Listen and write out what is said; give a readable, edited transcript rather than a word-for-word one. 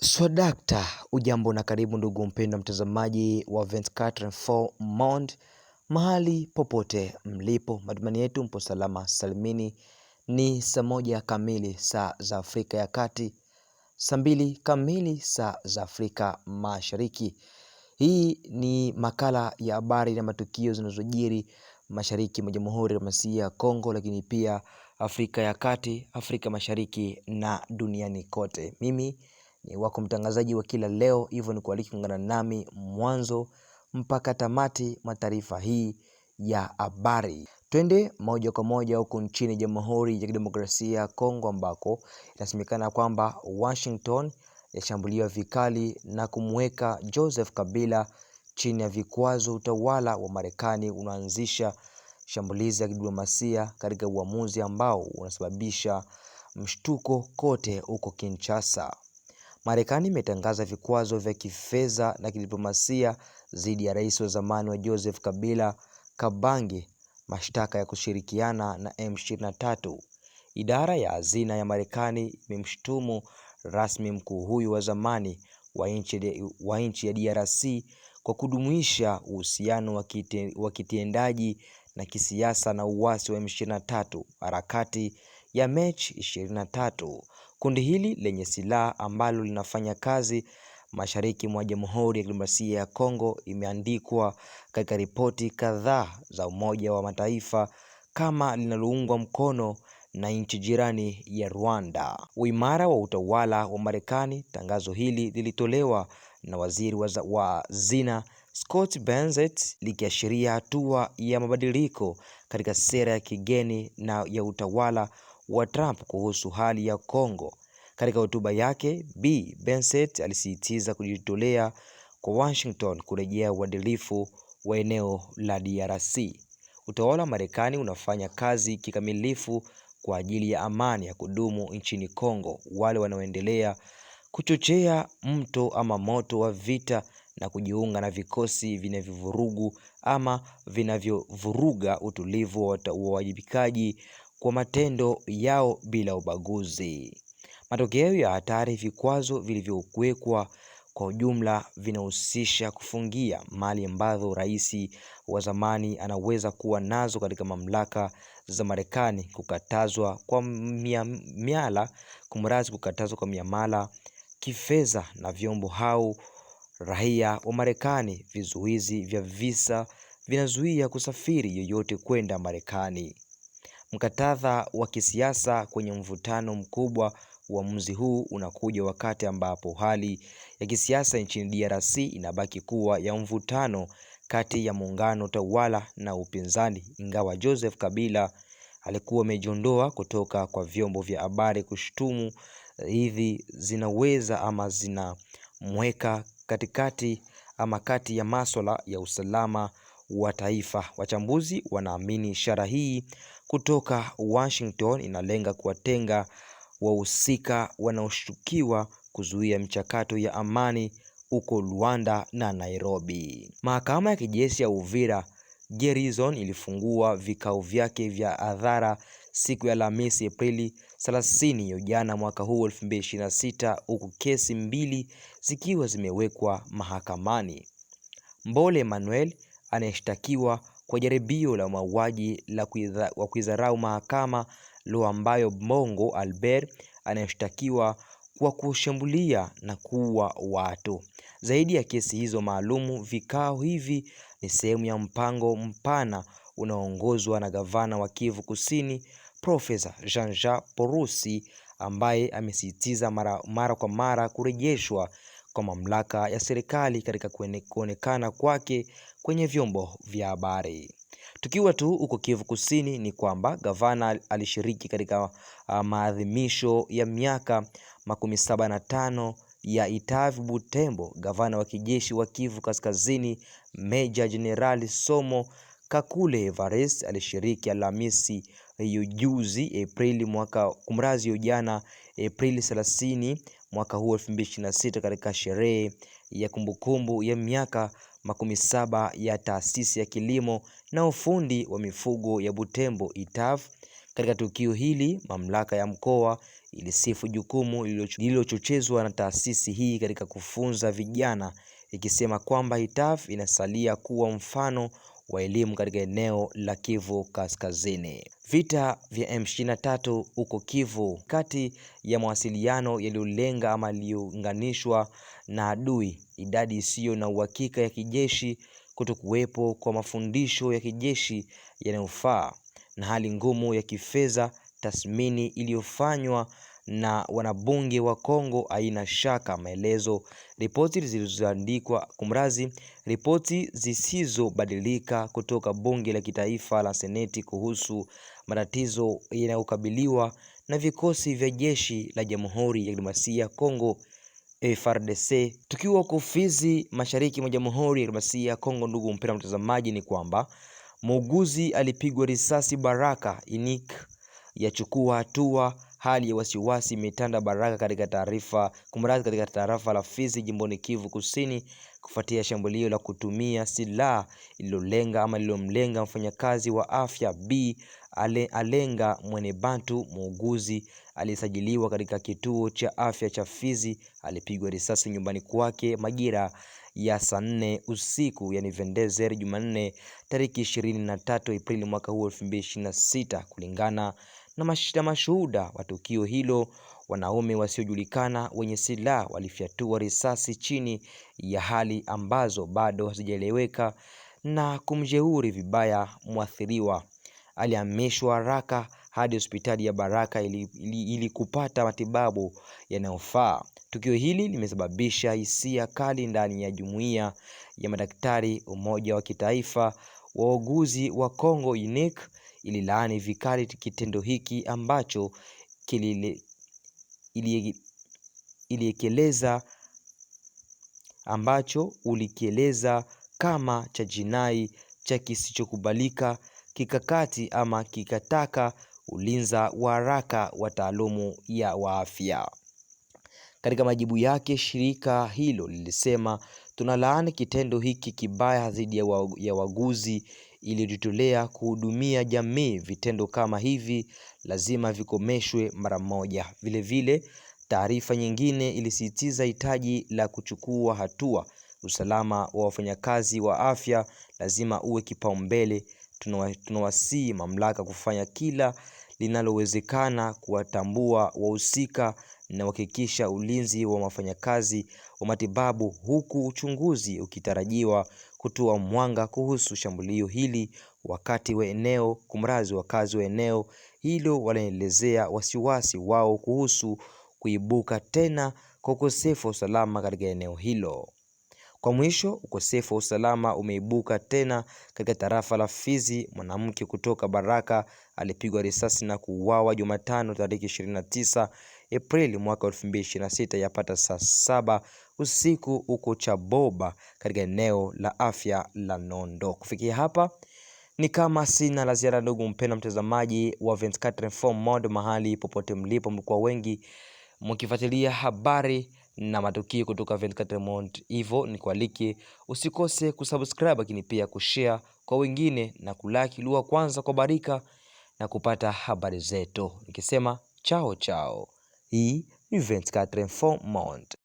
Swadakta, ujambo na karibu ndugu mpendwa mtazamaji wa 24 Monde, mahali popote mlipo, matumaini yetu mpo salama salimini. Ni saa 1 kamili saa za Afrika ya Kati, saa 2 kamili saa za Afrika Mashariki. Hii ni makala ya habari na matukio zinazojiri mashariki mwa Jamhuri ya Kidemokrasia ya Kongo, lakini pia Afrika ya Kati, Afrika Mashariki na duniani kote. Mimi ni wako mtangazaji wa kila leo, hivyo ni kualika kuungana nami mwanzo mpaka tamati mwa taarifa hii ya habari. Twende moja kwa moja huko nchini Jamhuri ya Kidemokrasia ya Kongo, ambako inasemekana kwamba Washington yashambuliwa vikali na kumweka Joseph Kabila chini ya vikwazo. Utawala wa Marekani unaanzisha shambulizi ya kidiplomasia katika uamuzi ambao unasababisha mshtuko kote huko Kinshasa. Marekani imetangaza vikwazo vya kifedha na kidiplomasia dhidi ya rais wa zamani wa Joseph Kabila Kabange, mashtaka ya kushirikiana na M23. Idara ya hazina ya Marekani imemshutumu rasmi mkuu huyu wa zamani wa nchi ya DRC kwa kudumisha uhusiano wa kitendaji na kisiasa na uasi wa M23, harakati ya Machi 23. Kundi hili lenye silaha ambalo linafanya kazi mashariki mwa Jamhuri ya Kidemokrasia ya Kongo imeandikwa katika ripoti kadhaa za Umoja wa Mataifa kama linaloungwa mkono na nchi jirani ya Rwanda. Uimara wa utawala wa Marekani. Tangazo hili lilitolewa na waziri wa hazina Scott Bessent, likiashiria hatua ya mabadiliko katika sera ya kigeni na ya utawala wa Trump kuhusu hali ya Kongo. Katika hotuba yake, B. Bessent alisisitiza kujitolea kwa Washington kurejea uadilifu wa eneo la DRC. Utawala wa Marekani unafanya kazi kikamilifu kwa ajili ya amani ya kudumu nchini Kongo. Wale wanaoendelea kuchochea moto wa vita na kujiunga na vikosi vinavyovuruga utulivu wa uwajibikaji kwa matendo yao bila ubaguzi. Matokeo ya hatari. Vikwazo vilivyokuwekwa kwa ujumla vinahusisha kufungia mali ambazo rais wa zamani anaweza kuwa nazo katika mamlaka za Marekani, kukatazwa kwa miamala kifedha na vyombo au raia wa Marekani. Vizuizi vya visa vinazuia kusafiri yoyote kwenda Marekani. Mkatadha wa kisiasa kwenye mvutano mkubwa. Uamuzi huu unakuja wakati ambapo hali ya kisiasa nchini DRC inabaki kuwa ya mvutano kati ya muungano tawala na upinzani. Ingawa Joseph Kabila alikuwa amejiondoa kutoka kwa vyombo vya habari, kushutumu hivi zinaweza ama zinamweka kati ya masuala ya usalama wa taifa. Wachambuzi wanaamini ishara hii kutoka Washington inalenga kuwatenga wahusika wanaoshukiwa kuzuia mchakato ya amani huko Rwanda na Nairobi. Mahakama ya kijeshi ya Uvira Garrison ilifungua vikao vyake vya hadhara siku ya Alhamisi Aprili 30 ya jana mwaka huu 2026, huku kesi 2 zikiwa zimewekwa mahakamani. Mbole Emmanuel anayeshtakiwa kwa jaribio la mauaji wa kuidharau mahakama ambayo Bongo Albert anayeshtakiwa kwa kushambulia na kuua watu. Zaidi ya kesi hizo maalumu, vikao hivi ni sehemu ya mpango mpana unaoongozwa na gavana wa Kivu Kusini Profesa Jean-Jacques Purusi, ambaye amesisitiza mara kwa mara kurejeshwa kwa mamlaka ya serikali katika kuonekana kwake kwenye vyombo vya habari. Tukiwa tu huko Kivu Kusini, ni kwamba gavana alishiriki katika maadhimisho ya miaka 75 ya Itavi Butembo. Gavana wa kijeshi wa Kivu Kaskazini Meja Jenerali Somo Kakule Evarist alishiriki Alhamisi jana Aprili 30 mwaka huu 2026 katika sherehe ya kumbukumbu ya miaka 70 ya taasisi ya kilimo na ufundi wa mifugo ya Butembo Itav. Katika tukio hili, mamlaka ya mkoa ilisifu jukumu lililochochezwa na taasisi hii katika kufunza vijana, ikisema kwamba ITAF inasalia kuwa mfano wa elimu katika eneo la Kivu Kaskazini. Vita vya M23 huko Kivu, kati ya mawasiliano yaliyolenga ama yaliyounganishwa na adui, idadi isiyo na uhakika ya kijeshi, kutokuwepo kwa mafundisho ya kijeshi yanayofaa na hali ngumu ya kifedha, tathmini iliyofanywa na wanabunge wa Kongo haina shaka. Maelezo, ripoti zilizoandikwa ripoti zisizobadilika kutoka bunge la kitaifa la Seneti kuhusu matatizo yanayokabiliwa na vikosi vya jeshi la Jamhuri ya Kidemokrasia ya Kongo FARDC. Tukiwa kwa Fizi, mashariki mwa Jamhuri ya Kidemokrasia ya Kongo, ndugu mpendwa mtazamaji, ni kwamba muuguzi alipigwa risasi Baraka. INIC yachukua hatua. Hali ya wasiwasi imetanda Baraka katika tarafa la Fizi, jimboni Kivu Kusini, kufuatia shambulio la kutumia silaha lililomlenga mfanyakazi wa afya B Alenga Mwenebantu. Muuguzi alisajiliwa katika kituo cha afya cha Fizi alipigwa risasi nyumbani kwake majira ya saa 4 usiku, yani Vendezer, Jumanne tariki 23 Aprili mwaka huu 2026. Kulingana na mashuhuda wa tukio hilo, wanaume wasiojulikana wenye silaha walifyatua risasi chini ya hali ambazo bado hazijaeleweka na kumjeruhi vibaya mwathiriwa. Alihamishwa haraka hadi hospitali ya Baraka ili kupata matibabu yanayofaa. Tukio hili limesababisha hisia kali ndani ya jumuiya ya madaktari. Umoja wa Kitaifa wa Wauguzi wa Kongo UNIC ililaani vikali kitendo hiki ambacho ulikieleza kama cha jinai cha kisichokubalika kikakati ama kikataka ulinza wa haraka wa taalumu wa afya. Katika majibu yake, shirika hilo lilisema, tunalaani kitendo hiki kibaya dhidi ya wauguzi iliyojitolea kuhudumia jamii. Vitendo kama hivi lazima vikomeshwe mara moja. Vile taarifa nyingine ilisisitiza hitaji la kuchukua hatua. Usalama wa wafanyakazi wa afya lazima uwe kipaumbele. Tunawasihi mamlaka kufanya kila linalowezekana kuwatambua wahusika na kuhakikisha ulinzi wa wafanyakazi wa matibabu, huku uchunguzi ukitarajiwa kutoa mwanga kuhusu shambulio hili. Wakazi wa eneo hilo wanaelezea wasiwasi wao kuhusu kuibuka tena kwa ukosefu wa usalama katika eneo hilo. Kwa mwisho, ukosefu wa usalama umeibuka tena katika tarafa la Fizi. Mwanamke kutoka Baraka alipigwa risasi na kuuawa Jumatano tarehe 29 Aprili mwaka 2026 yapata saa 7 usiku huko Chaboba katika eneo la afya la Nondo. Kufikia hapa ni kama sina la ziada, ndugu mpendwa mtazamaji wa 24 Monde, mahali popote mlipo, mlikuwa wengi mkifuatilia habari na matukio kutoka 24 Monde. Hivyo nikualike usikose kusubscribe, lakini pia kushare kwa wengine na kulike ili wa kwanza kubarika na kupata habari zetu. Nikisema chao. Hii ni 24 Monde.